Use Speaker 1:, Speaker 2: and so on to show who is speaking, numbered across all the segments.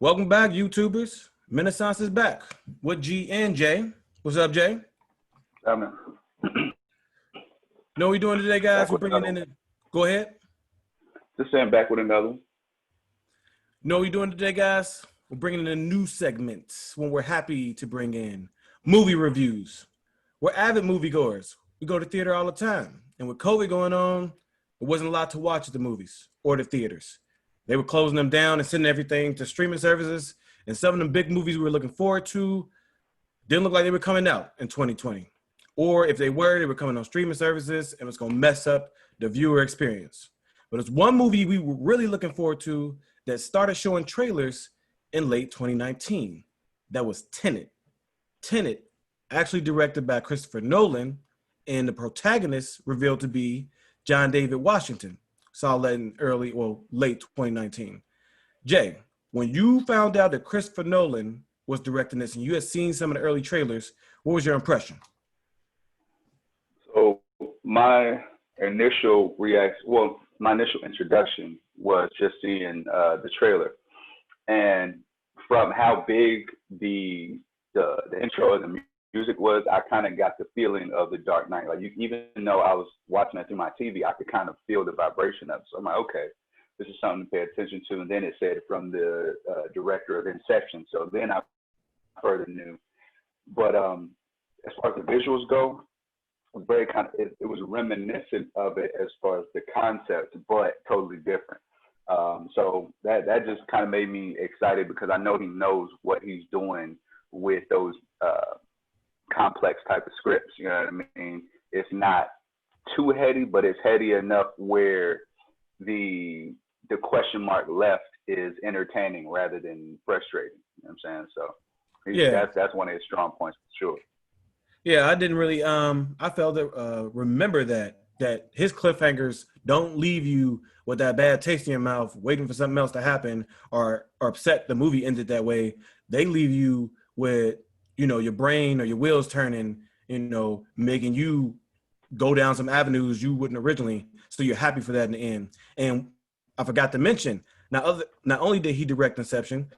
Speaker 1: Welcome back, YouTubers. Renaissance is back with G and J. What's up, Jay?
Speaker 2: Man.
Speaker 1: Know what we're doing today, guys? We're bringing in. Go ahead.
Speaker 2: Just saying, back with another one.
Speaker 1: Know what we're doing today, guys? We're bringing in a new segment when we're happy to bring in movie reviews. We're avid moviegoers. We go to theater all the time. And with COVID going on, there wasn't a lot to watch at the movies or the theaters. They were closing them down and sending everything to streaming services. And some of them big movies we were looking forward to didn't look like they were coming out in 2020. Or if they were coming on streaming services and it was going to mess up the viewer experience. But it's one movie we were really looking forward to that started showing trailers in late 2019. That was Tenet. Tenet, actually directed by Christopher Nolan, and the protagonist revealed to be John David Washington. Saw that in late 2019. Jay, when you found out that Christopher Nolan was directing this and you had seen some of the early trailers, what was your impression?
Speaker 2: So my initial introduction was just seeing the trailer, and from how big the intro and the music was, I kind of got the feeling of The Dark Knight. Like, even though I was watching it through my TV, I could kind of feel the vibration of it. So I'm like, okay, this is something to pay attention to. And then it said from the director of Inception. So then I further knew. But as far as the visuals go, it was very it was reminiscent of it as far as the concept, but totally different. So that just kind of made me excited because I know he knows what he's doing with those complex type of scripts. You know what I mean? It's not too heady, but it's heady enough where the question mark left is entertaining rather than frustrating. You know what I'm saying? So yeah, that's one of his strong points for sure.
Speaker 1: Yeah, I didn't really I failed to remember that his cliffhangers don't leave you with that bad taste in your mouth waiting for something else to happen or upset the movie ended that way. They leave you with, your brain or your wheels turning, making you go down some avenues you wouldn't originally. So you're happy for that in the end. And I forgot to mention, not only did he direct Inception,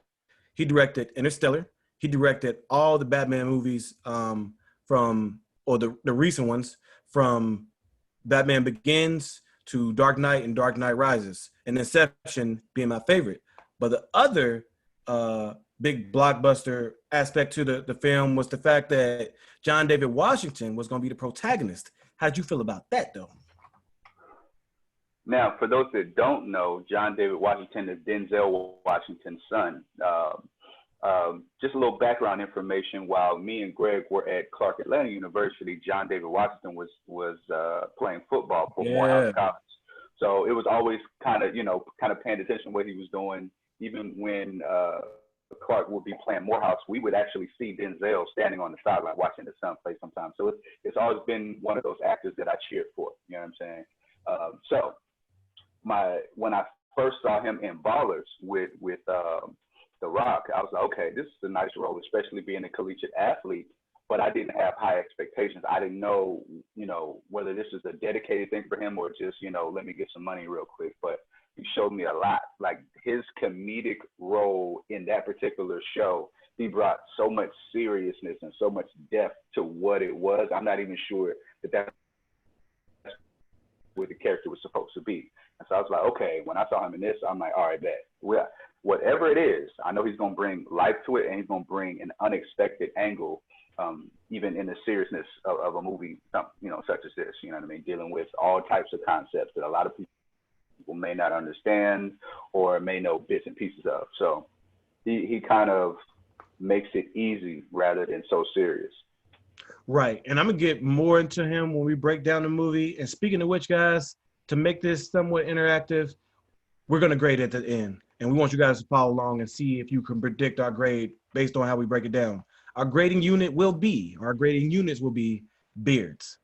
Speaker 1: he directed Interstellar. He directed all the Batman movies the recent ones, from Batman Begins to Dark Knight and Dark Knight Rises, and Inception being my favorite. But the other big blockbuster aspect to the film was the fact that John David Washington was going to be the protagonist. How'd you feel about that, though?
Speaker 2: Now, for those that don't know, John David Washington is Denzel Washington's son. Just a little background information. While me and Greg were at Clark Atlanta University, John David Washington was playing football for Morehouse College. So it was always kind of paying attention to what he was doing. Even when Clark would be playing Morehouse, we would actually see Denzel standing on the sideline watching his son play sometimes. So it's always been one of those actors that I cheered for. You know what I'm saying? So when I first saw him in Ballers with The Rock, I was like, okay, this is a nice role, especially being a collegiate athlete. But I didn't have high expectations. I didn't know, whether this is a dedicated thing for him or just, let me get some money real quick. But he showed me a lot. Like, his comedic role in that particular show, he brought so much seriousness and so much depth to what it was. I'm not even sure that's what the character was supposed to be. And so I was like, okay, when I saw him in this, I'm like, all right, bet. Well, whatever it is, I know he's going to bring life to it, and he's going to bring an unexpected angle, even in the seriousness of a movie, such as this, you know what I mean? Dealing with all types of concepts that a lot of people may not understand or may know bits and pieces of. So he kind of makes it easy rather than so serious.
Speaker 1: Right. And I'm going to get more into him when we break down the movie. And speaking of which, guys, to make this somewhat interactive, we're going to grade at the end. And we want you guys to follow along and see if you can predict our grade based on how we break it down. Our grading units will be beards.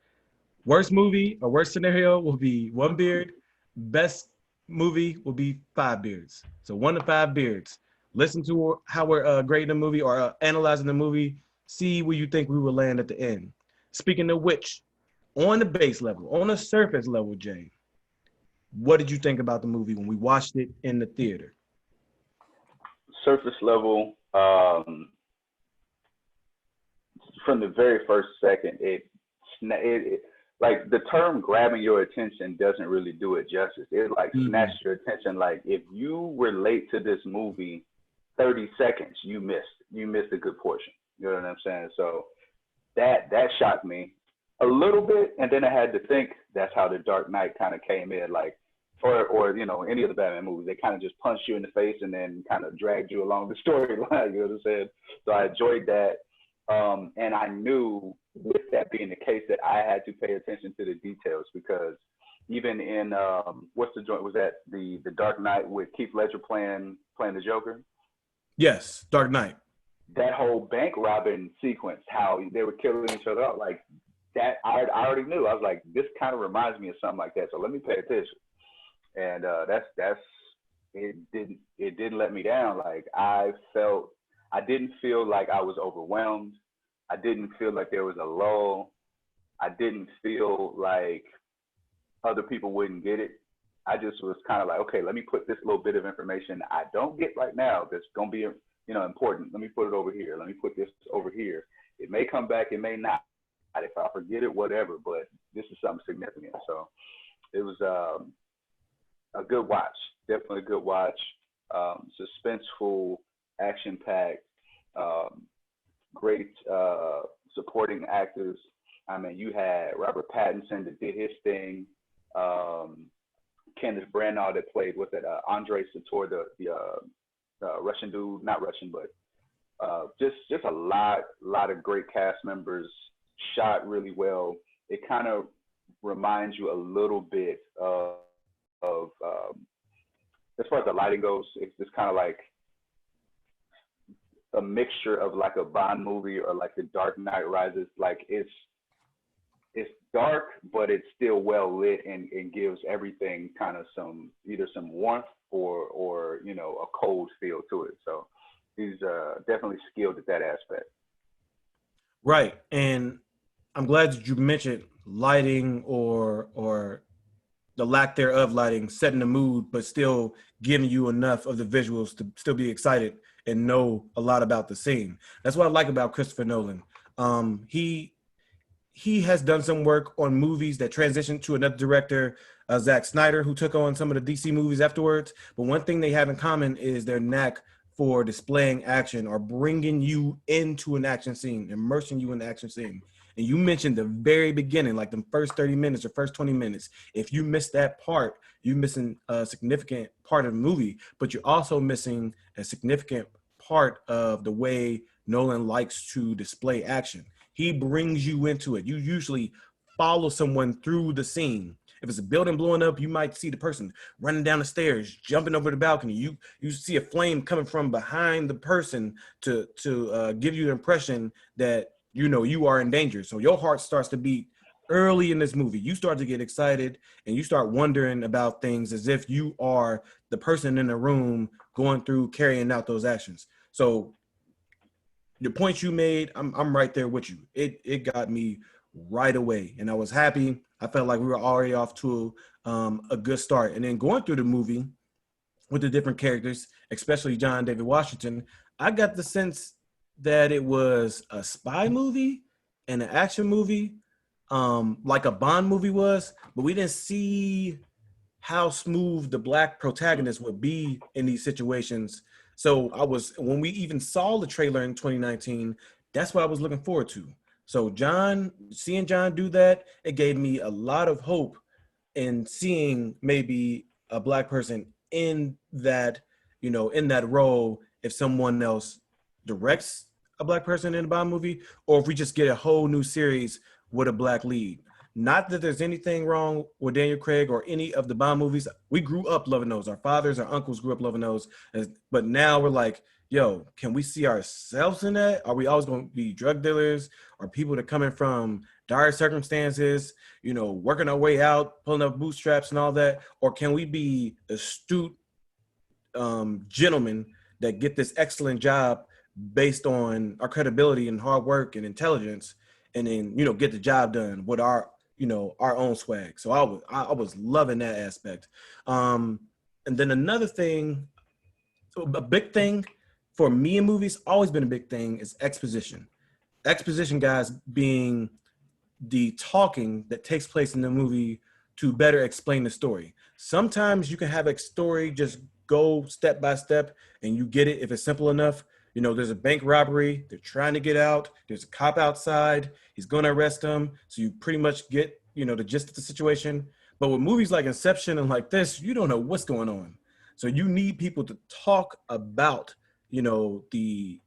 Speaker 1: Worst movie or worst scenario will be 1 beard. Best movie will be 5 beards. So 1 to 5 beards. Listen to how we're grading the movie or analyzing the movie. See where you think we will land at the end. Speaking of which, on the base level, on the surface level, Jay, what did you think about the movie when we watched it in the theater?
Speaker 2: surface level. From the very first second, it like the term grabbing your attention doesn't really do it justice. It like snatched your attention. Like if you relate to this movie 30 seconds, you missed a good portion. You know what I'm saying? So that shocked me a little bit, and then I had to think that's how the Dark Knight kind of came in, like, or you know, any of the Batman movies, they kind of just punched you in the face and then kind of dragged you along the storyline. You know what I'm saying? So I enjoyed that. And I knew with that being the case that I had to pay attention to the details, because even in what's the joint, was that the Dark Knight with Keith Ledger playing the Joker?
Speaker 1: Yes, Dark Knight.
Speaker 2: That whole bank robbing sequence, how they were killing each other up, like that, I already knew. I was like, this kind of reminds me of something like that, so let me pay attention. And that's it. Didn't let me down. Like I didn't feel like I was overwhelmed. I didn't feel like there was a lull. I didn't feel like other people wouldn't get it. I just was kind of like, okay, let me put this little bit of information I don't get right now that's gonna be, you know, important. Let me put it over here. Let me put this over here. It may come back, it may not. If I forget it, whatever. But this is something significant. So it was a good watch. Definitely a good watch. Suspenseful, action-packed, great supporting actors. I mean, you had Robert Pattinson that did his thing. Kenneth Branagh that played, what's that? Andrei Sator, the Russian dude, not Russian, but just a lot of great cast members. Shot really well. It kind of reminds you a little bit of as far as the lighting goes, it's just kind of like a mixture of like a Bond movie or like the Dark Knight Rises. Like it's dark, but it's still well lit and gives everything kind of either some warmth or you know, a cold feel to it. So he's definitely skilled at that aspect.
Speaker 1: Right, and I'm glad that you mentioned lighting or the lack thereof lighting, setting the mood, but still giving you enough of the visuals to still be excited and know a lot about the scene. That's what I like about Christopher Nolan. He has done some work on movies that transitioned to another director, Zack Snyder, who took on some of the DC movies afterwards. But one thing they have in common is their knack for displaying action or bringing you into an action scene, immersing you in the action scene. And you mentioned the very beginning, like the first 30 minutes or first 20 minutes. If you miss that part, you're missing a significant part of the movie, but you're also missing a significant part of the way Nolan likes to display action. He brings you into it. You usually follow someone through the scene. If it's a building blowing up, you might see the person running down the stairs, jumping over the balcony. You see a flame coming from behind the person to give you the impression that, you know, you are in danger. So your heart starts to beat early in this movie. You start to get excited and you start wondering about things as if you are the person in the room going through carrying out those actions. So the points you made, I'm right there with you. It got me right away, and I was happy. I felt like we were already off to a good start. And then going through the movie with the different characters, especially John David Washington, I got the sense that it was a spy movie and an action movie, like a Bond movie was, but we didn't see how smooth the Black protagonist would be in these situations. So when we even saw the trailer in 2019, that's what I was looking forward to. So seeing John do that, it gave me a lot of hope in seeing maybe a Black person in that, you know, in that role, if someone else directs a Black person in a Bond movie, or if we just get a whole new series with a Black lead. Not that there's anything wrong with Daniel Craig or any of the Bond movies. We grew up loving those. Our fathers, our uncles grew up loving those. But now we're like, yo, can we see ourselves in that? Are we always going to be drug dealers or people that are coming from dire circumstances, you know, working our way out, pulling up bootstraps and all that? Or can we be astute gentlemen that get this excellent job based on our credibility and hard work and intelligence, and then, you know, get the job done with our, you know, our own swag. So I was loving that aspect. And then another thing, a big thing for me in movies, always been a big thing is exposition. Exposition, guys, being the talking that takes place in the movie to better explain the story. Sometimes you can have a story just go step by step and you get it if it's simple enough. You know, there's a bank robbery, they're trying to get out, there's a cop outside, he's going to arrest them. So you pretty much get, you know, the gist of the situation. But with movies like Inception and like this, you don't know what's going on. So you need people to talk about, you know, the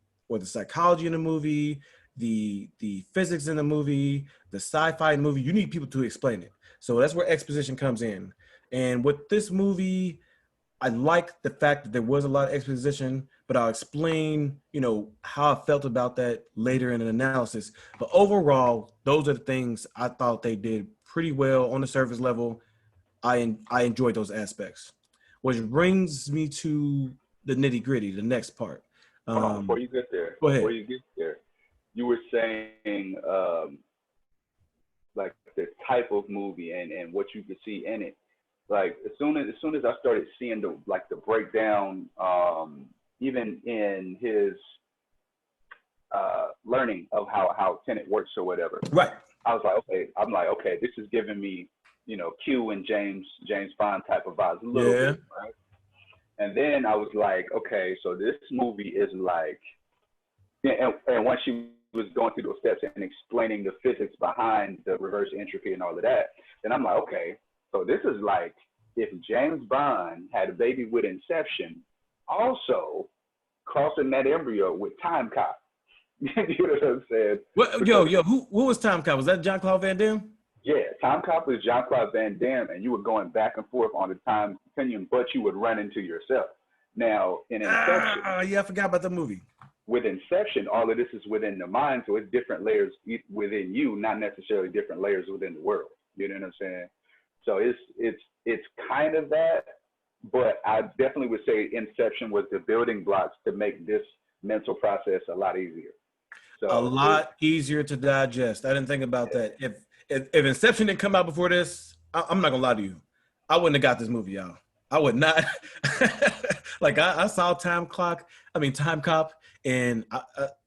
Speaker 1: psychology in the movie, the physics in the movie, the sci-fi movie. You need people to explain it. So that's where exposition comes in. And with this movie, I like the fact that there was a lot of exposition, but I'll explain, you know, how I felt about that later in an analysis. But overall, those are the things I thought they did pretty well on the surface level. I enjoyed those aspects, which brings me to the nitty gritty, the next part.
Speaker 2: Hold on, before you get there.
Speaker 1: Go ahead.
Speaker 2: Before you get there, you were saying like the type of movie and what you could see in it. Like as soon as I started seeing the breakdown, even in his learning of how Tenet works or whatever.
Speaker 1: Right.
Speaker 2: I was like, okay, this is giving me, you know, Q and James Bond type of vibes a little bit, right? And then I was like, okay, so this movie is like, and once she was going through those steps and explaining the physics behind the reverse entropy and all of that, then I'm like, okay, so this is like if James Bond had a baby with Inception, also crossing that embryo with Time Cop. You know what I'm saying?
Speaker 1: What, who was Time Cop? Was that Jean-Claude Van Damme?
Speaker 2: Yeah, Time Cop was Jean-Claude Van Damme, and you were going back and forth on the time continuum, but you would run into yourself. Now, in Inception...
Speaker 1: yeah, I forgot about the movie.
Speaker 2: With Inception, all of this is within the mind, so it's different layers within you, not necessarily different layers within the world. You know what I'm saying? So it's kind of that, but I definitely would say Inception was the building blocks to make this mental process a lot easier. So
Speaker 1: a lot easier to digest. I didn't think about that. If Inception didn't come out before this, I'm not gonna lie to you, I wouldn't have got this movie, y'all. I would not. Like I saw Time Cop, and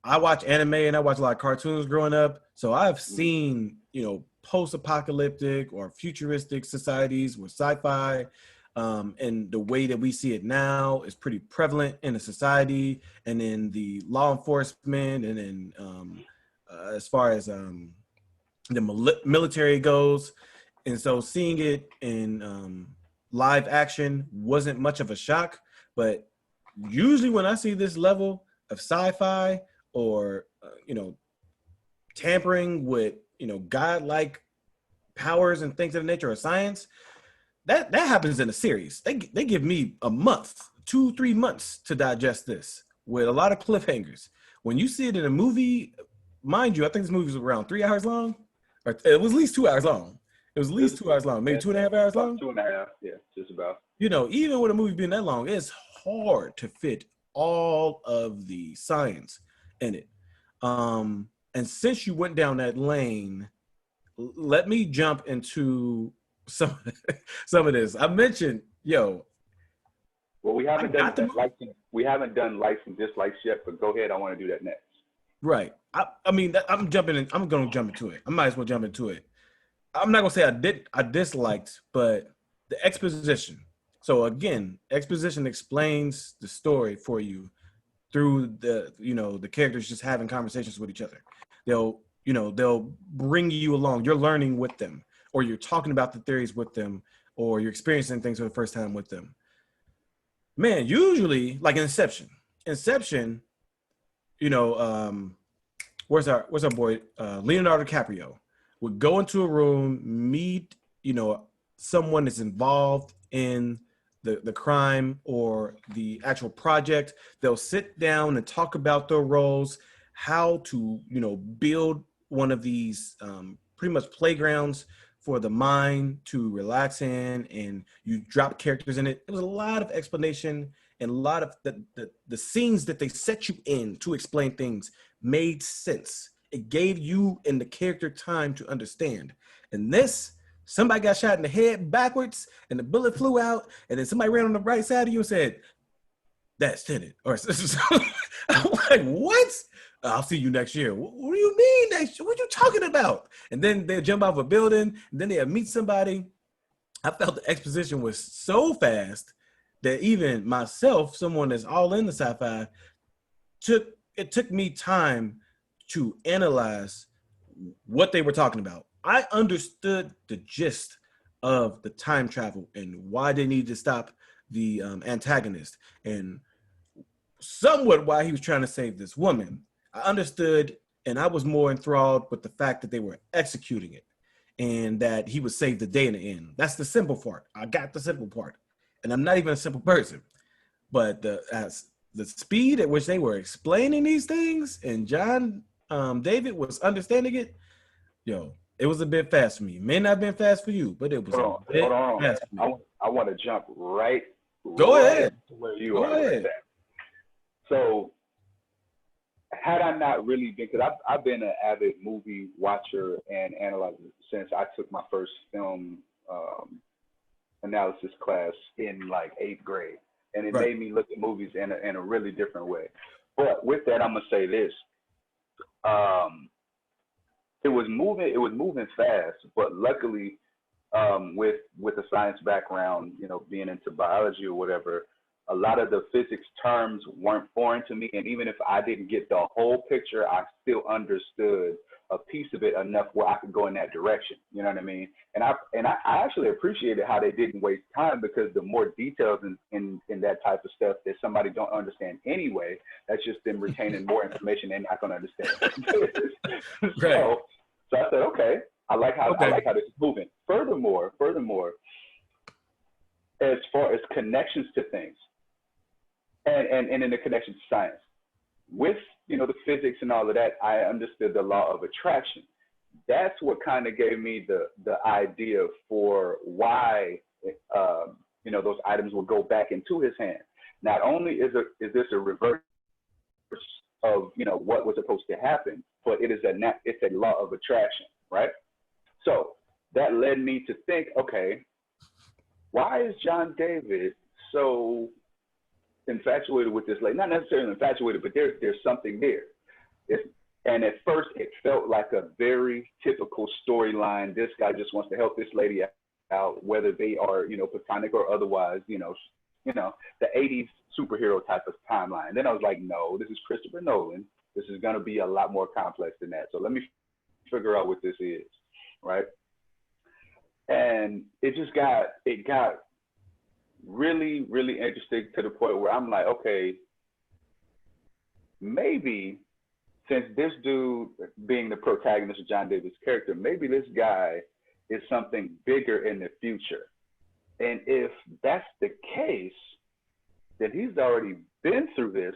Speaker 1: I watch anime and I watch a lot of cartoons growing up. So I've seen, you know, post-apocalyptic or futuristic societies with sci-fi, and the way that we see it now is pretty prevalent in the society and in the law enforcement and in as far as the military goes. And so seeing it in live action wasn't much of a shock, but usually when I see this level of sci-fi or, you know, tampering with, you know, godlike powers and things of the nature of science, that happens in a series. They give me a month, 2-3 months to digest this with a lot of cliffhangers. When you see it in a movie, mind you, I think this movie was around 3 hours long, or it was at least 2 hours long. It was at least 2 hours long, maybe 2.5 hours long.
Speaker 2: 2.5, yeah, just about.
Speaker 1: You know, even with a movie being that long, it's hard to fit all of the science in it. And since you went down that lane, let me jump into some of this. I mentioned,
Speaker 2: well, we haven't done likes and dislikes yet, but go ahead. I want to do that next.
Speaker 1: Right. I mean, I'm jumping in. I'm going to jump into it. I might as well jump into it. I'm not going to say I disliked, but the exposition. So again, exposition explains the story for you through the characters just having conversations with each other. They'll bring you along. You're learning with them, or you're talking about the theories with them, or you're experiencing things for the first time with them. Man, usually like Inception, where's our boy Leonardo DiCaprio would go into a room, meet, someone that's involved in the crime or the actual project. They'll sit down and talk about their roles, how to, build one of these pretty much playgrounds for the mind to relax in, and you drop characters in it. It was a lot of explanation, and a lot of the scenes that they set you in to explain things made sense. It gave you and the character time to understand. And this, somebody got shot in the head backwards and the bullet flew out, and then somebody ran on the right side of you and said, that's Tenet. Or I'm like, what? I'll see you next year. What do you mean next year? What are you talking about? And then they jump off a building, and then they meet somebody. I felt the exposition was so fast that even myself, someone that's all in the sci-fi, took me time to analyze what they were talking about. I understood the gist of the time travel and why they needed to stop the antagonist, and somewhat why he was trying to save this woman. I understood, and I was more enthralled with the fact that they were executing it and that he would save the day in the end. That's the simple part. I got the simple part. And I'm not even a simple person. But the speed at which they were explaining these things and John David was understanding it, it was a bit fast for me. It may not have been fast for you, but it was a bit fast for me.
Speaker 2: I want to jump right
Speaker 1: Go ahead.
Speaker 2: to where you are with that. So had I not really been, because I've been an avid movie watcher and analyzer since I took my first film analysis class in like 8th grade, and it made me look at movies in a really different way. But with that, I'm gonna say this: it was moving fast, but luckily, with a science background, being into biology or whatever, a lot of the physics terms weren't foreign to me. And even if I didn't get the whole picture, I still understood a piece of it enough where I could go in that direction. You know what I mean? And I actually appreciated how they didn't waste time, because the more details in that type of stuff that somebody don't understand anyway, that's just them retaining more information they're not going to understand. So I said, okay, I like how this is moving. Furthermore, as far as connections to things, and in the connection to science, with the physics and all of that, I understood the law of attraction. That's what kind of gave me the idea for why those items would go back into his hand. Not only is this a reverse of what was supposed to happen, but it's a law of attraction, right? So that led me to think, okay, why is John David so infatuated with this lady? Not necessarily infatuated, but there's something there. And at first, it felt like a very typical storyline. This guy just wants to help this lady out, whether they are platonic or otherwise. The 80s superhero type of timeline. And then I was like, no, this is Christopher Nolan. This is going to be a lot more complex than that. So let me figure out what this is, right? And it got really, really interesting to the point where I'm like, okay, maybe since this dude being the protagonist of John David's character, maybe this guy is something bigger in the future. And if that's the case, then he's already been through this.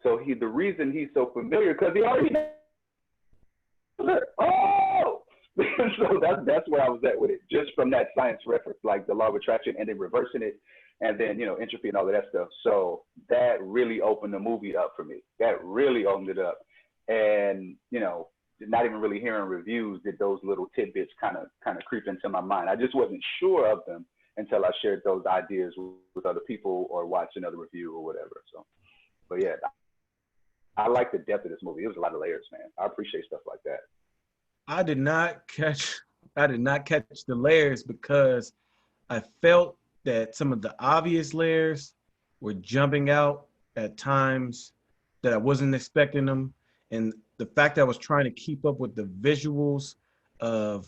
Speaker 2: So the reason he's so familiar, because he already knows it. Oh! So that's where I was at with it, just from that science reference, like the law of attraction, and then reversing it, and then entropy and all of that stuff. So that really opened the movie up for me. That really opened it up, and not even really hearing reviews did those little tidbits kind of creep into my mind. I just wasn't sure of them until I shared those ideas with other people or watched another review or whatever. So, but yeah, I like the depth of this movie. It was a lot of layers, man. I appreciate stuff like that.
Speaker 1: I did not catch the layers because I felt that some of the obvious layers were jumping out at times that I wasn't expecting them. And the fact that I was trying to keep up with the visuals of,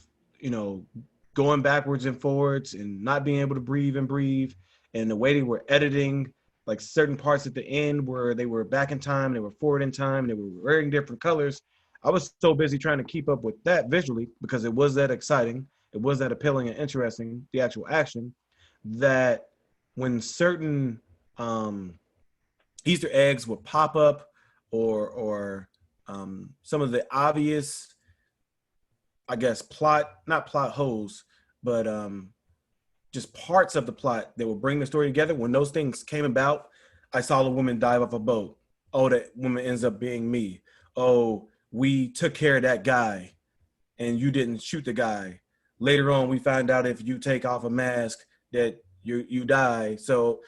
Speaker 1: going backwards and forwards and not being able to breathe, and the way they were editing, like certain parts at the end where they were back in time, they were forward in time, they were wearing different colors. I was so busy trying to keep up with that visually because it was that exciting, it was that appealing and interesting, the actual action, that when certain Easter eggs would pop up or some of the obvious, I guess, not plot holes, but just parts of the plot that would bring the story together. When those things came about, I saw a woman dive off a boat. Oh, that woman ends up being me. Oh, we took care of that guy and you didn't shoot the guy. Later on, we find out if you take off a mask that you die. So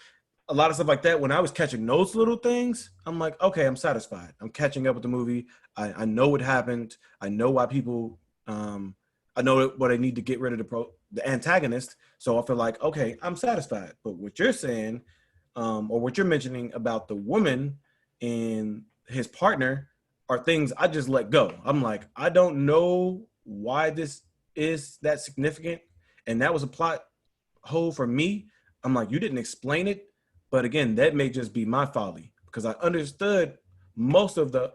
Speaker 1: a lot of stuff like that. When I was catching those little things, I'm like, okay, I'm satisfied. I'm catching up with the movie. I know what happened. I know why people. I know what I need to get rid of the antagonist. So I feel like, okay, I'm satisfied. But what you're saying, or what you're mentioning about the woman and his partner, are things I just let go. I'm like, I don't know why this is that significant, and that was a plot hole for me. I'm like, you didn't explain it. But again, that may just be my folly because I understood most of the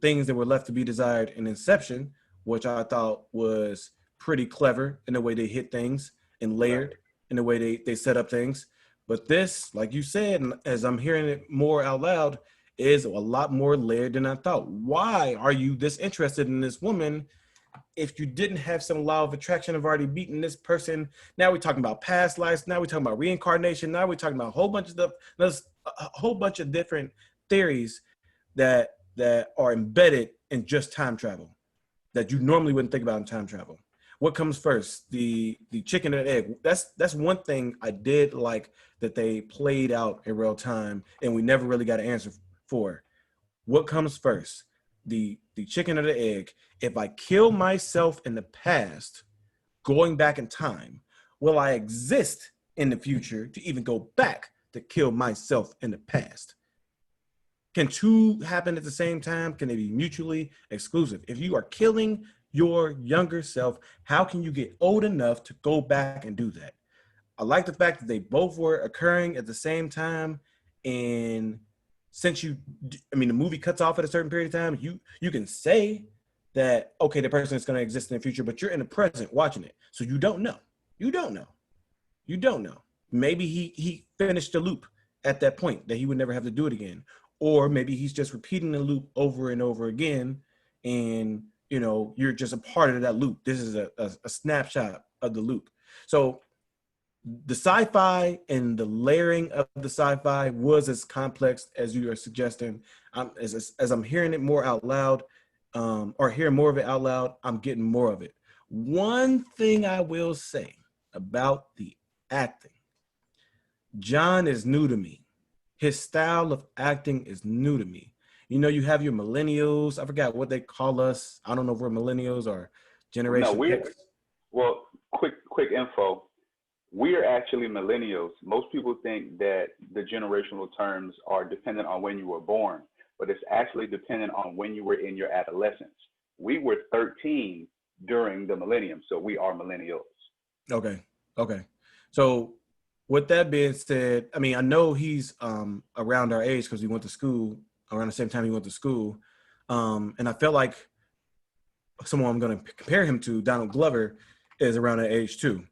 Speaker 1: things that were left to be desired in Inception, which I thought was pretty clever in the way they hit things and layered
Speaker 2: Right.
Speaker 1: in the way they set up things. But this, like you said, and as I'm hearing it more out loud, is a lot more layered than I thought. Why are you this interested in this woman if you didn't have some law of attraction of already beaten this person? Now we're talking about past lives. Now we're talking about reincarnation. Now we're talking about a whole bunch of stuff. There's a whole bunch of different theories that are embedded in just time travel that you normally wouldn't think about in time travel. What comes first, the chicken and egg? That's one thing I did like that they played out in real time, and we never really got an answer for. What comes first, the chicken or the egg? If I kill myself in the past, going back in time, will I exist in the future to even go back to kill myself in the past? Can two happen at the same time? Can they be mutually exclusive? If you are killing your younger self, how can you get old enough to go back and do that? I like the fact that they both were occurring at the same time. And since the movie cuts off at a certain period of time, you can say that, okay, the person is going to exist in the future, but you're in the present watching it. So you don't know. You don't know. You don't know. Maybe he finished the loop at that point that he would never have to do it again. Or maybe he's just repeating the loop over and over again. And, you're just a part of that loop. This is a snapshot of the loop. So the sci-fi and the layering of the sci-fi was as complex as you are suggesting. As I'm hearing it more out loud, or hearing more of it out loud, I'm getting more of it. One thing I will say about the acting, John is new to me. His style of acting is new to me. You have your millennials. I forgot what they call us. I don't know if we're millennials or
Speaker 2: No,
Speaker 1: Generation
Speaker 2: we're
Speaker 1: X.
Speaker 2: well. Quick info. We are actually millennials. Most people think that the generational terms are dependent on when you were born, but it's actually dependent on when you were in your adolescence. We were 13 during the millennium, so we are millennials.
Speaker 1: Okay. Okay. So with that being said, I mean, I know he's around our age because we went to school around the same time he went to school. And I felt like someone I'm going to compare him to, Donald Glover, is around that age too.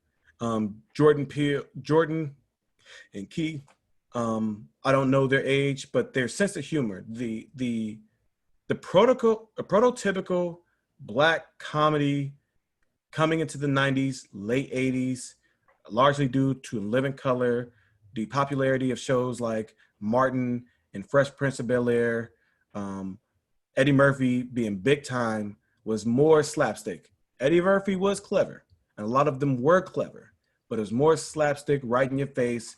Speaker 1: Jordan and Key, I don't know their age, but their sense of humor, the prototypical black comedy coming into the 90s, late 80s, largely due to Living Color, the popularity of shows like Martin and Fresh Prince of Bel-Air, um, Eddie Murphy being big time, was more slapstick. Eddie Murphy was clever, and a lot of them were clever, but it was more slapstick, right in your face,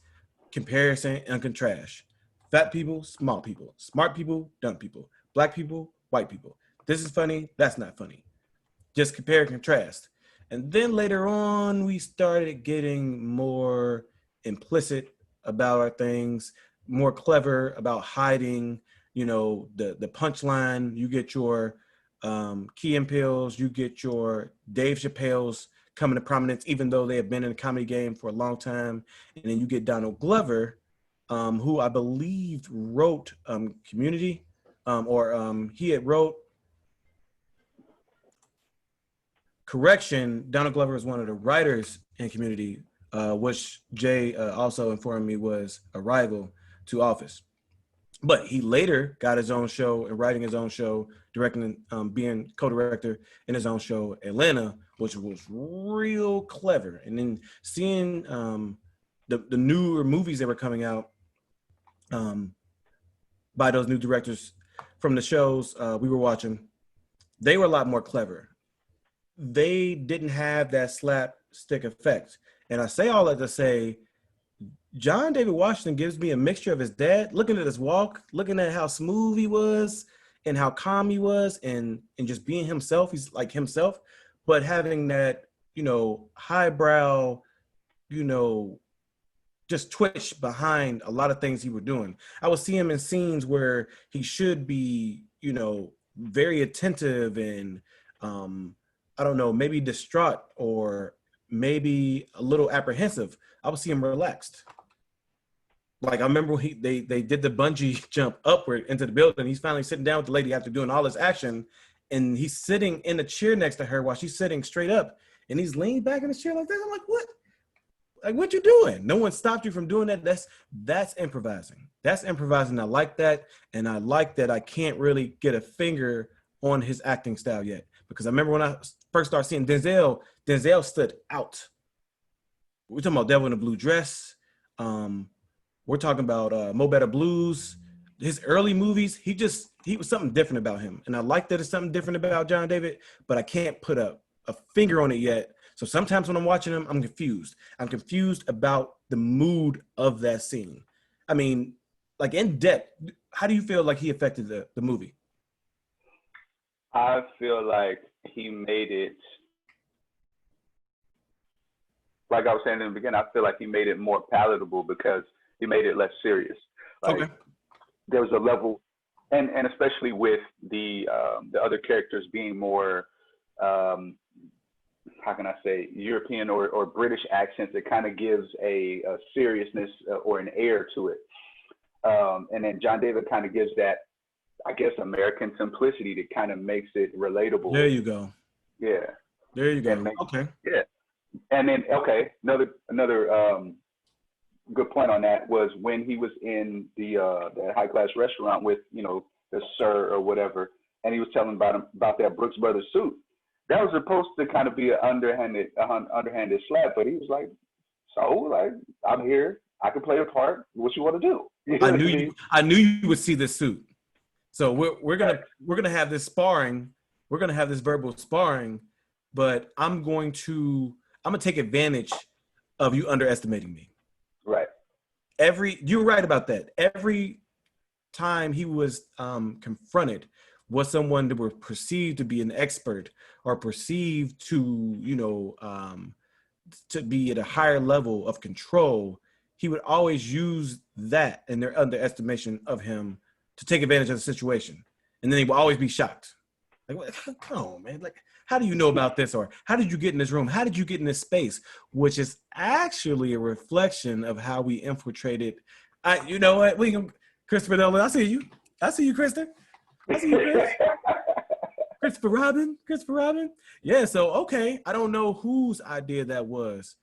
Speaker 1: comparison and contrast. Fat people, small people, smart people, dumb people, black people, white people. This is funny, that's not funny. Just compare and contrast. And then later on, we started getting more implicit about our things, more clever about hiding, the punchline. You get your Key and Peele's, you get your Dave Chappelle's coming to prominence, even though they have been in the comedy game for a long time. And then you get Donald Glover, who I believe wrote Community, or he had wrote correction, Donald Glover is one of the writers in Community, which Jay also informed me was a rival to Office. But he later got his own show and writing his own show, directing, being co-director in his own show, Atlanta, which was real clever. And then seeing the newer movies that were coming out um, by those new directors from the shows we were watching, they were a lot more clever. They didn't have that slapstick effect. And I say all that to say John David Washington gives me a mixture of his dad, looking at his walk, looking at how smooth he was and how calm he was, and just being himself. He's like himself, but having that, highbrow, you know, just twitch behind a lot of things he was doing. I would see him in scenes where he should be, very attentive and I don't know, maybe distraught or maybe a little apprehensive. I would see him relaxed. Like I remember they did the bungee jump upward into the building. He's finally sitting down with the lady after doing all this action, and he's sitting in a chair next to her while she's sitting straight up, and he's leaning back in his chair like that. I'm like, what? Like, what you doing? No one stopped you from doing that. That's improvising. That's improvising. I like that, and I like that I can't really get a finger on his acting style yet, because I remember when I first started seeing Denzel. Denzel stood out. We're talking about Devil in a Blue Dress. We're talking about Mo Better Blues. His early movies, he was something different about him. And I like that it's something different about John David, but I can't put a finger on it yet. So sometimes when I'm watching him, I'm confused. I'm confused about the mood of that scene. I mean, like in depth, how do you feel like he affected the movie?
Speaker 2: I feel like he made it, like I was saying in the beginning, I feel like he made it more palatable because he made it less serious. Like
Speaker 1: Okay.
Speaker 2: there was a level, and especially with the other characters being more, how can I say, European or British accents, it kind of gives a seriousness or an air to it. And then John David kind of gives that, I guess, American simplicity that kind of makes it relatable.
Speaker 1: There you go.
Speaker 2: Yeah.
Speaker 1: There you go.
Speaker 2: And
Speaker 1: Okay.
Speaker 2: Yeah. And then, okay, another good point on that was when he was in the high class restaurant with, the sir or whatever, and he was telling about that Brooks Brothers suit. That was supposed to kind of be an underhanded slap, but he was like, "So, like, I'm here. I can play a part. What you want to do?" You know
Speaker 1: I
Speaker 2: what
Speaker 1: knew
Speaker 2: I
Speaker 1: you.
Speaker 2: mean?
Speaker 1: I knew you would see this suit. So we're gonna have this sparring. We're gonna have this verbal sparring, but I'm gonna take advantage of you underestimating me.
Speaker 2: Right.
Speaker 1: You're right about that. Every time he was confronted was someone that were perceived to be an expert or perceived to, to be at a higher level of control, he would always use that and their underestimation of him to take advantage of the situation. And then he would always be shocked. Like, come on, man. Like, how do you know about this? Or how did you get in this room? How did you get in this space? Which is actually a reflection of how we infiltrated. You know what? Christopher Nolan, I see you. I see you, Kristen. I see you, Chris. Christopher Robin. Yeah, so okay. I don't know whose idea that was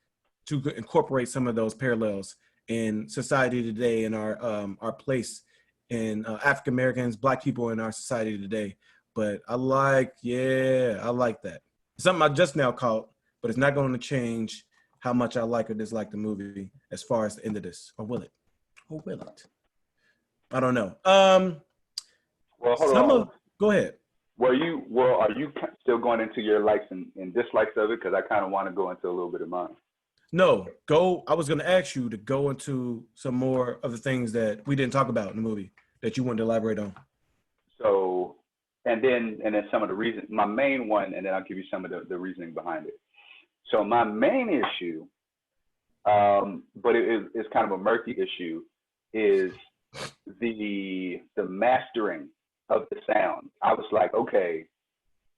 Speaker 1: to incorporate some of those parallels in society today and our place in African Americans, Black people in our society today. But I like that. It's something I just now caught, but it's not going to change how much I like or dislike the movie as far as the end of this. Or will it? Or will it? I don't know.
Speaker 2: Well, hold on.
Speaker 1: Go ahead.
Speaker 2: Are you still going into your likes and dislikes of it? Because I kind of want to go into a little bit of mine.
Speaker 1: No, go. I was going to ask you to go into some more of the things that we didn't talk about in the movie that you wanted to elaborate on.
Speaker 2: So, and then some of the reason, my main one, and then I'll give you some of the reasoning behind it. So my main issue, but it's kind of a murky issue, is the mastering of the sound. I was like, okay,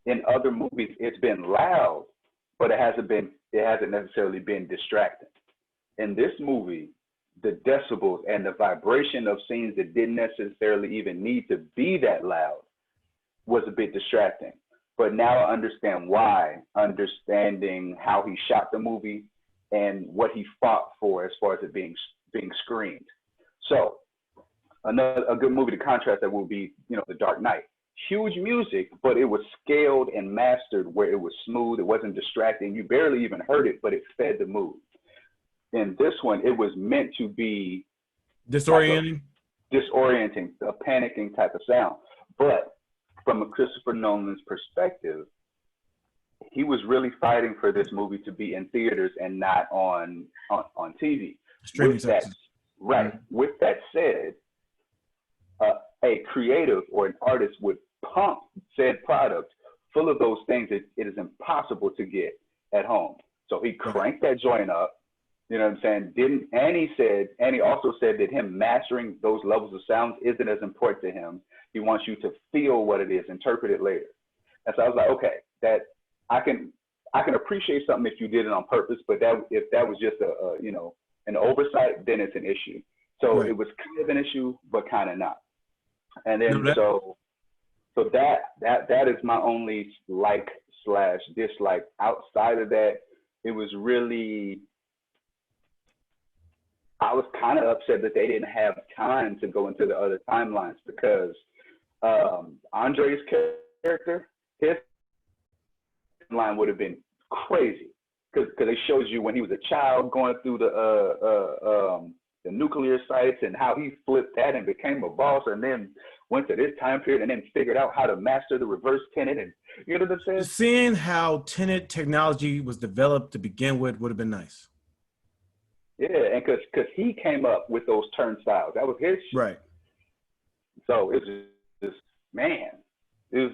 Speaker 2: in other movies it's been loud, but it hasn't necessarily been distracting. In this movie, the decibels and the vibration of scenes that didn't necessarily even need to be that loud was a bit distracting. But now I understand why, understanding how he shot the movie and what he fought for as far as it being screened. So a good movie to contrast that will be, The Dark Knight. Huge music, but it was scaled and mastered where it was smooth. It wasn't distracting. You barely even heard it, but it fed the mood. In this one, it was meant to be
Speaker 1: disorienting,
Speaker 2: a panicking type of sound. But from a Christopher Nolan's perspective, he was really fighting for this movie to be in theaters and not on TV.
Speaker 1: Streaming
Speaker 2: With that,
Speaker 1: services.
Speaker 2: right. With that said, a creative or an artist would pump said product full of those things that it is impossible to get at home. So he
Speaker 1: Right.
Speaker 2: cranked that joint up. You know what I'm saying? And he also said that him mastering those levels of sounds isn't as important to him. He wants you to feel what it is, interpret it later. And so I was like, okay, that I can appreciate something if you did it on purpose, but that if that was just an oversight, then it's an issue. So
Speaker 1: Right.
Speaker 2: it was kind of an issue, but kind of not. And
Speaker 1: No,
Speaker 2: then
Speaker 1: that,
Speaker 2: that is my only like slash dislike. Outside of that, it was really, I was kind of upset that they didn't have time to go into the other timelines because Andre's character, his line would have been crazy because they showed you when he was a child going through the nuclear sites and how he flipped that and became a boss and then went to this time period and then figured out how to master the reverse tenet and you know what I'm saying?
Speaker 1: just seeing how Tenet technology was developed to begin with would have been nice.
Speaker 2: Yeah, and because he came up with those turnstiles, that was his shit.
Speaker 1: Right.
Speaker 2: So it was just man, it was.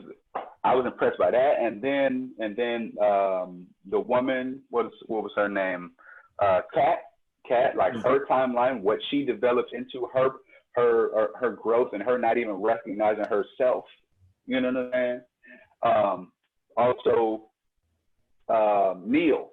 Speaker 2: I was impressed by that, and then the woman, what was her name? Kat, like her timeline, what she develops into her growth, and her not even recognizing herself. You know what I'm saying? Also, Neil,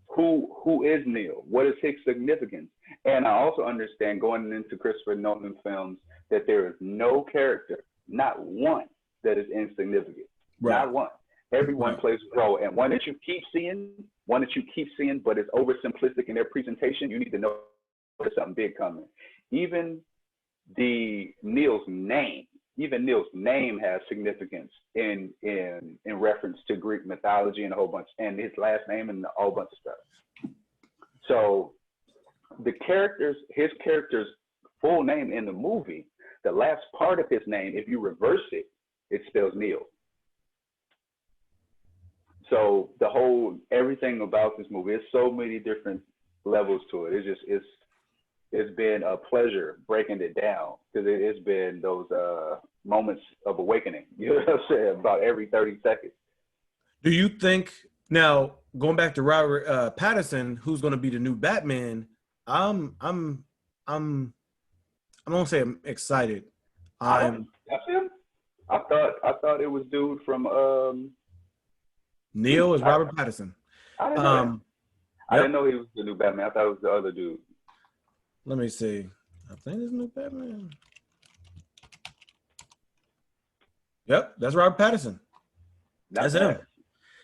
Speaker 2: who is Neil? What is his significance? And I also understand going into Christopher Nolan films that there is no character, not one, that is insignificant.
Speaker 1: Right.
Speaker 2: Not one. Everyone
Speaker 1: Right.
Speaker 2: plays a role, and one that you keep seeing, but it's oversimplistic in their presentation. You need to know there's something big coming. Even Neil's name has significance in reference to Greek mythology and a whole bunch, and his last name and a whole bunch of stuff. So his character's full name in the movie, the last part of his name, if you reverse it, it spells Neil. So everything about this movie, there's so many different levels to it. It's been a pleasure breaking it down because it's been those moments of awakening. You know what I'm saying? About every 30 seconds.
Speaker 1: Do you think now going back to Robert Pattinson, who's going to be the new Batman? I'm I don't say I'm excited.
Speaker 2: That's him. I thought it was dude from
Speaker 1: Neil is Robert Pattinson.
Speaker 2: I didn't know that.
Speaker 1: Yep.
Speaker 2: I didn't know he was the new Batman. I thought it was the other dude.
Speaker 1: Let me see. I think it's new Batman. Yep, that's Robert Pattinson. That's him.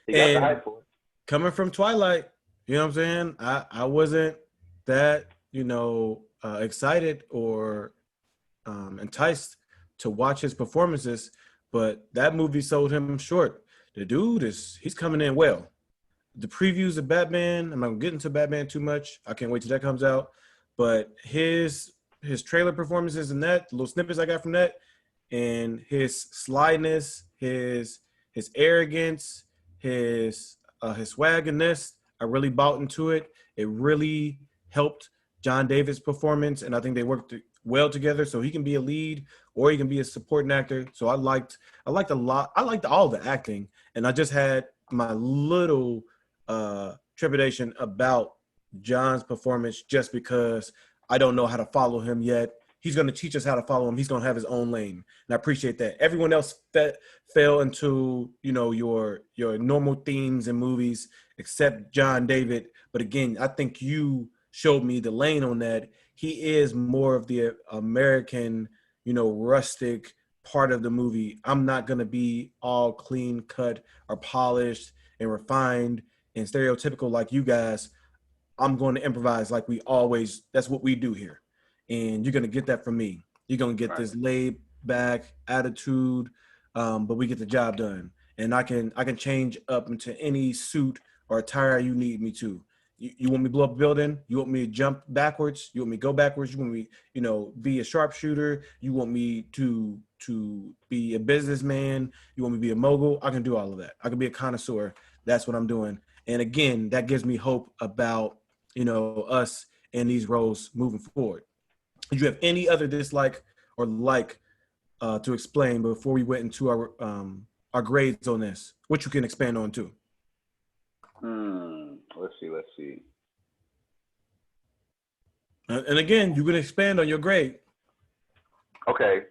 Speaker 2: He got the hype for it.
Speaker 1: Coming from Twilight, you know what I'm saying? I wasn't that, excited or enticed to watch his performances, but that movie sold him short. The dude he's coming in well. The previews of Batman, I'm not gonna get into Batman too much. I can't wait till that comes out. But his trailer performances and that, the little snippets I got from that, and his slyness, his arrogance, his swagginess, I really bought into it. It really helped John David's performance, and I think they worked well together. So he can be a lead or he can be a supporting actor. So I liked a lot. I liked all the acting, and I just had my little trepidation about John's performance just because I don't know how to follow him yet. He's going to teach us how to follow him. He's going to have his own lane, and I appreciate that. Everyone else fell into your normal themes and movies except John David. But again, I think you showed me the lane on that. He is more of the American, rustic part of the movie. I'm not going to be all clean cut or polished and refined and stereotypical like you guys. I'm going to improvise like that's what we do here. And you're going to get that from me. You're going to get this laid back attitude, but we get the job done. And I can change up into any suit or attire you need me to. You want me to blow up a building? You want me to jump backwards? You want me to go backwards? You want me, be a sharpshooter? You want me to be a businessman? You want me to be a mogul? I can do all of that. I can be a connoisseur. That's what I'm doing. And again, that gives me hope about, us in these roles moving forward. Did you have any other dislike or like to explain before we went into our grades on this, which you can expand on too?
Speaker 2: Let's see.
Speaker 1: And again, you can expand on your grade.
Speaker 2: Okay.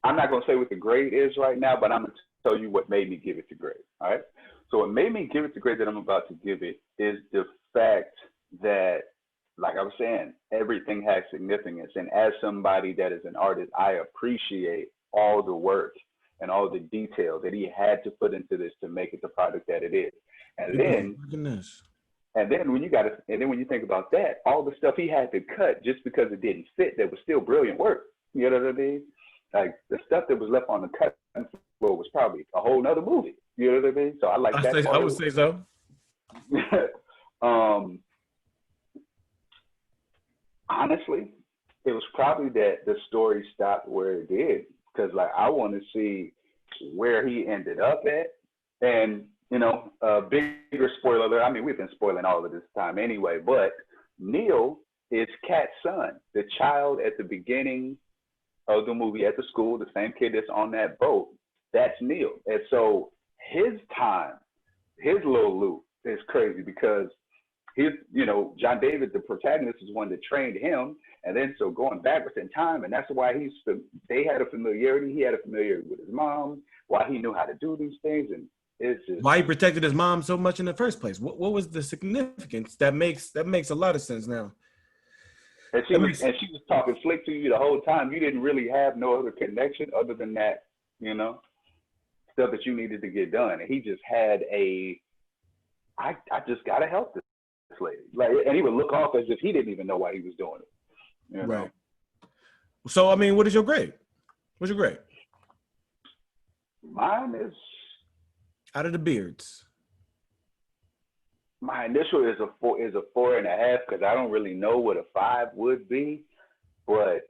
Speaker 2: I'm not going to say what the grade is right now, but I'm going to tell you what made me give it the grade. All right. So what made me give it the grade that I'm about to give it is the fact that, like I was saying, everything has significance. And as somebody that is an artist, I appreciate all the work and all the detail that he had to put into this to make it the product that it is. And then when you think about that, all the stuff he had to cut just because it didn't fit, that was still brilliant work. You know what I mean? Like the stuff that was left on the cutting floor was probably a whole nother movie. You know what I mean? So I like that.
Speaker 1: I would say so.
Speaker 2: Honestly, it was probably that the story stopped where it did, because like I want to see where he ended up at, and bigger spoiler alert. I mean, we've been spoiling all of this time anyway, but Neil is Kat's son, the child at the beginning of the movie at the school, the same kid that's on that boat. That's Neil, and so his little loop is crazy because John David, the protagonist, is one that trained him. And then so going backwards in time, and that's why they had a familiarity. He had a familiarity with his mom, why he knew how to do these things. And it's just
Speaker 1: why he protected his mom so much in the first place. What was the significance? That makes a lot of sense now.
Speaker 2: And she was talking slick to you the whole time. You didn't really have no other connection other than that, stuff that you needed to get done. And he just had I just gotta help this lady. Like, and he would look off as if he didn't even know why he was doing it.
Speaker 1: Right. So I mean, what is your grade? What's your grade?
Speaker 2: Mine is,
Speaker 1: out of the beards,
Speaker 2: my initial is a 4.5, because I don't really know what a 5 would be. But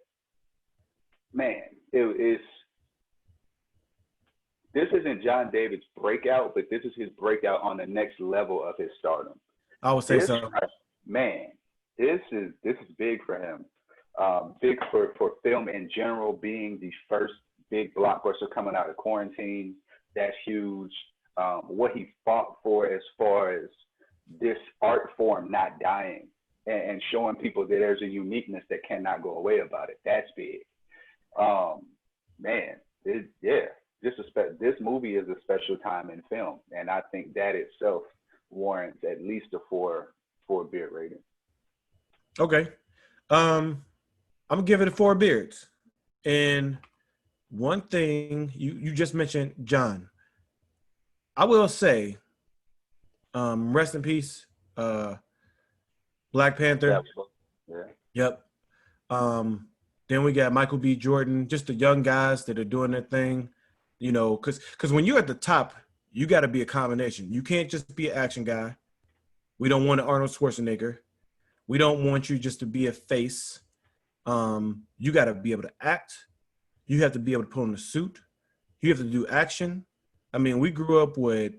Speaker 2: man, this isn't John David's breakout, but this is his breakout on the next level of his stardom.
Speaker 1: I would say so.
Speaker 2: Man, this is big for him. Big for film in general, being the first big blockbuster coming out of quarantine. That's huge. What he fought for as far as this art form not dying and showing people that there's a uniqueness that cannot go away about it. That's big. Man, this movie is a special time in film, and I think that itself warrants at least a 4 beard rating.
Speaker 1: Okay. I'm gonna give it a 4 beards. And one thing you just mentioned, John, I will say, rest in peace, Black Panther.
Speaker 2: Yeah.
Speaker 1: Yep. Then we got Michael B. Jordan, just the young guys that are doing their thing, because when you're at the top, you got to be a combination. You can't just be an action guy. We don't want an Arnold Schwarzenegger. We don't want you just to be a face. You got to be able to act. You have to be able to put on a suit. You have to do action. I mean, we grew up with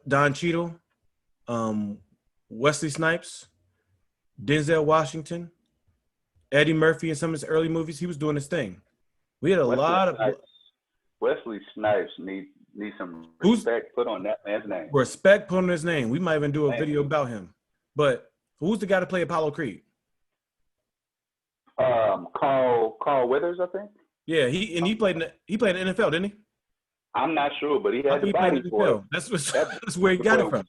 Speaker 1: Don Cheadle, Wesley Snipes, Denzel Washington, Eddie Murphy in some of his early movies. He was doing his thing. We had a lot of
Speaker 2: Wesley Snipes need some respect put on that man's name.
Speaker 1: Respect put on his name. We might even do a video about him. But who's the guy to play Apollo Creed?
Speaker 2: Carl Weathers, I think.
Speaker 1: Yeah, he played in the NFL, didn't he?
Speaker 2: I'm not sure, but he had the body for it.
Speaker 1: That's where he got it from.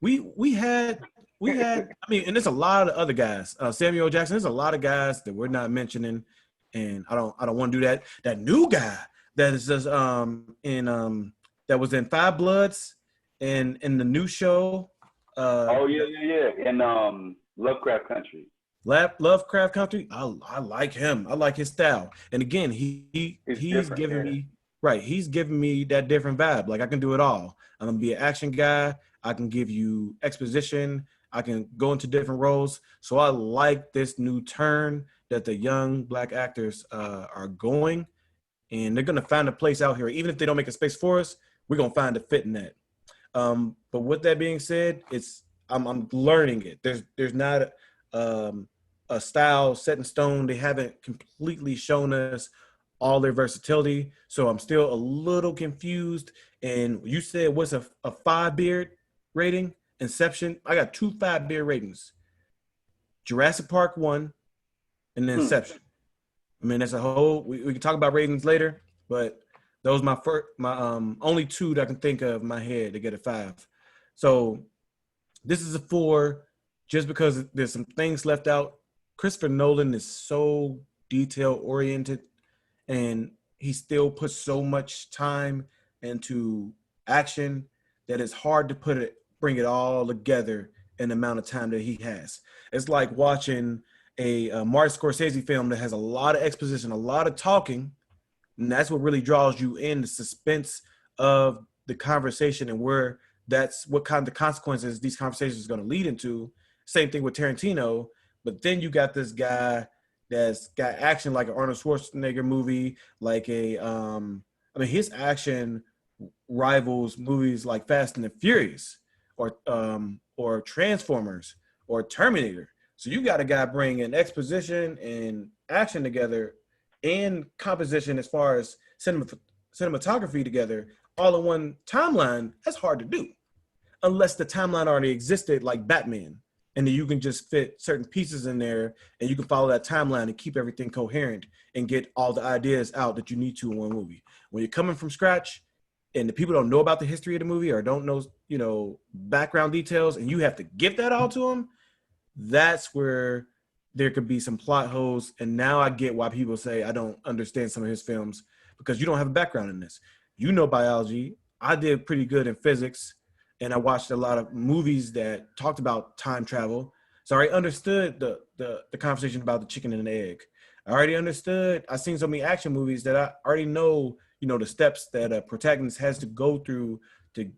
Speaker 1: We had I mean, and there's a lot of other guys. Samuel Jackson. There's a lot of guys that we're not mentioning, and I don't want to do that. That new guy that is just that was in Five Bloods and in the new show.
Speaker 2: In Lovecraft Country.
Speaker 1: Lovecraft Country. I like him. I like his style. And again, he's giving me He's giving me that different vibe. Like, I can do it all. I'm gonna be an action guy. I can give you exposition. I can go into different roles. So I like this new turn that the young Black actors are going, and they're gonna find a place out here. Even if they don't make a space for us, we're gonna find a fit in that. But with that being said, I'm learning it. There's not a style set in stone. They haven't completely shown us all their versatility, so I'm still a little confused. And you said what's a 5 beard rating? Inception. I got 2 5 beard ratings. Jurassic Park 1, and then
Speaker 2: Hmm.
Speaker 1: Inception. I mean, that's a whole. We can talk about ratings later, but those my only two that I can think of in my head to get a 5. So this is a 4, just because there's some things left out. Christopher Nolan is so detail oriented, and he still puts so much time into action that it's hard to bring it all together in the amount of time that he has. It's like watching a Martin Scorsese film that has a lot of exposition, a lot of talking, and that's what really draws you in, the suspense of the conversation and where that's what kind of consequences these conversations are going to lead into. Same thing with Tarantino, but then you got this guy that's got action like an Arnold Schwarzenegger movie, like I mean, his action rivals movies like Fast and the Furious, or Transformers, or Terminator. So you got a guy bringing exposition and action together, and composition as far as cinematography together, all in one timeline. That's hard to do unless the timeline already existed, like Batman, and then you can just fit certain pieces in there, and you can follow that timeline and keep everything coherent and get all the ideas out that you need to in one movie. When you're coming from scratch and the people don't know about the history of the movie or don't know, background details, and you have to give that all to them, that's where there could be some plot holes. And now I get why people say I don't understand some of his films, because you don't have a background in this. You know biology. I did pretty good in physics, and I watched a lot of movies that talked about time travel. So I already understood the conversation about the chicken and the egg. I already understood. I've seen so many action movies that I already know, the steps that a protagonist has to go through to,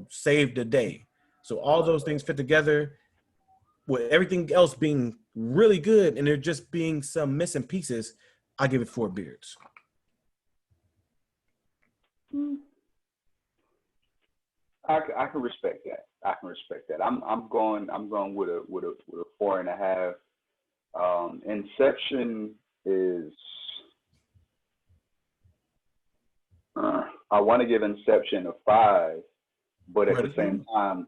Speaker 1: save the day. So all those things fit together with everything else being really good, and there just being some missing pieces. I give it 4 beards.
Speaker 2: I can respect that. I can respect that. I'm going with a 4.5. Inception is. I want to give Inception a 5, but at the same time,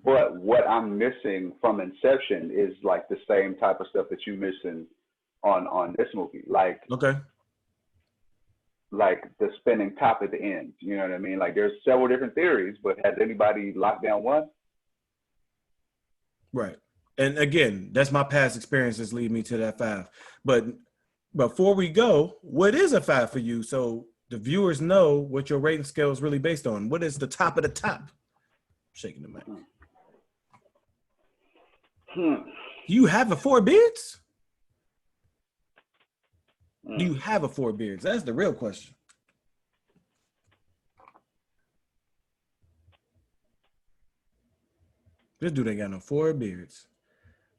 Speaker 2: but what I'm missing from Inception is like the same type of stuff that you missing on this movie, like
Speaker 1: Okay.
Speaker 2: like the spinning top at the end. You know what I mean? Like there's several different theories, but has anybody locked down one?
Speaker 1: Right. And again, that's my past experiences lead me to that 5. But before we go, what is a 5 for you? So the viewers know what your rating scale is really based on. What is the top of the top? Shaking the mic. You have a 4 beards? Do you have a 4 beards? That's the real question. This dude ain't got no 4 beards.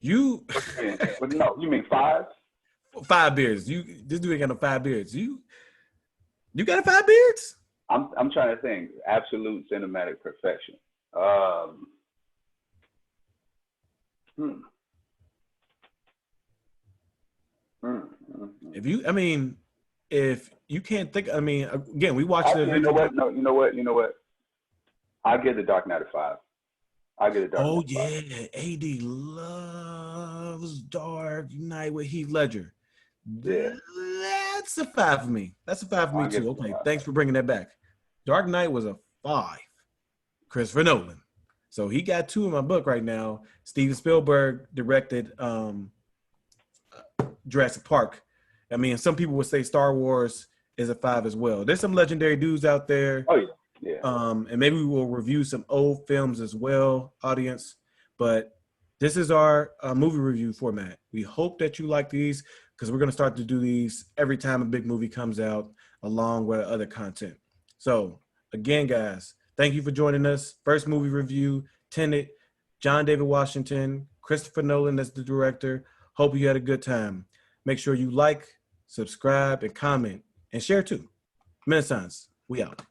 Speaker 2: But no, you mean 5?
Speaker 1: 5 beards. This dude ain't got no 5 beards. You got a 5 beards?
Speaker 2: I'm trying to think. Absolute cinematic perfection.
Speaker 1: If you can't think, again, we watched the.
Speaker 2: You know what? No, you know what? You know what? I give the Dark Knight a 5. I get a Dark Knight.
Speaker 1: Oh yeah, AD loves Dark Knight with Heath Ledger.
Speaker 2: Yeah.
Speaker 1: That's a 5 for me. That's a 5 for me too. Okay, thanks for bringing that back. Dark Knight was a 5. Christopher Nolan. So he got 2 in my book right now. Steven Spielberg directed Jurassic Park. Some people would say Star Wars is a 5 as well. There's some legendary dudes out there.
Speaker 2: Oh yeah. Yeah.
Speaker 1: And maybe we will review some old films as well, audience. But this is our movie review format. We hope that you like these, because we're going to start to do these every time a big movie comes out, along with other content. So again, guys, thank you for joining us. First movie review, Tenet, John David Washington, Christopher Nolan as the director. Hope you had a good time. Make sure you like, subscribe, and comment, and share too. Renaissance, we out.